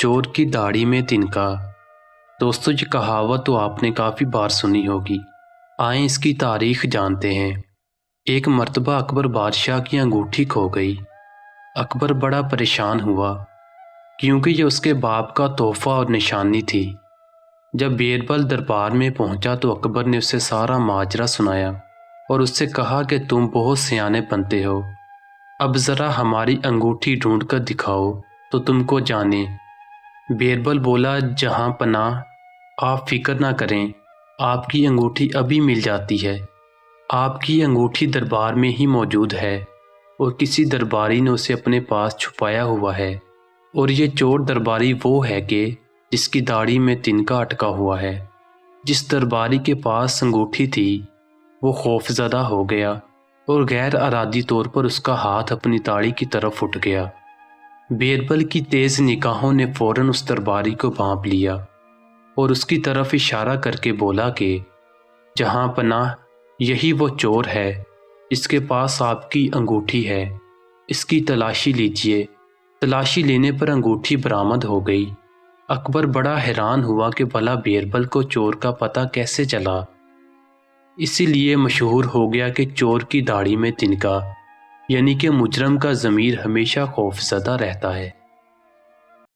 चोर की दाढ़ी में तिनका। दोस्तों, ये कहावत तो आपने काफ़ी बार सुनी होगी। आएं इसकी तारीख जानते हैं। एक मर्तबा अकबर बादशाह की अंगूठी खो गई। अकबर बड़ा परेशान हुआ क्योंकि ये उसके बाप का तोहफा और निशानी थी। जब बीरबल दरबार में पहुंचा तो अकबर ने उसे सारा माजरा सुनाया और उससे कहा कि तुम बहुत सियाने बनते हो, अब ज़रा हमारी अंगूठी ढूंढ कर दिखाओ तो तुमको जाने। बीरबल बोला, जहां पनाह आप फिक्र ना करें, आपकी अंगूठी अभी मिल जाती है। आपकी अंगूठी दरबार में ही मौजूद है और किसी दरबारी ने उसे अपने पास छुपाया हुआ है। और ये चोर दरबारी वो है कि जिसकी दाढ़ी में तिनका अटका हुआ है। जिस दरबारी के पास अंगूठी थी वो खौफजदा हो गया और गैर अरादी तौर पर उसका हाथ अपनी दाढ़ी की तरफ उठ गया। बीरबल की तेज निगाहों ने फौरन उस दरबारी को भांप लिया और उसकी तरफ इशारा करके बोला कि जहां पनाह, यही वो चोर है जिसके पास आपकी अंगूठी है, इसकी तलाशी लीजिए। तलाशी लेने पर अंगूठी बरामद हो गई। अकबर बड़ा हैरान हुआ कि भला बीरबल को चोर का पता कैसे चला। इसीलिए मशहूर हो गया कि चोर की दाढ़ी में तिनका, यानी कि मुजरम का ज़मीर हमेशा खौफज़दा रहता है।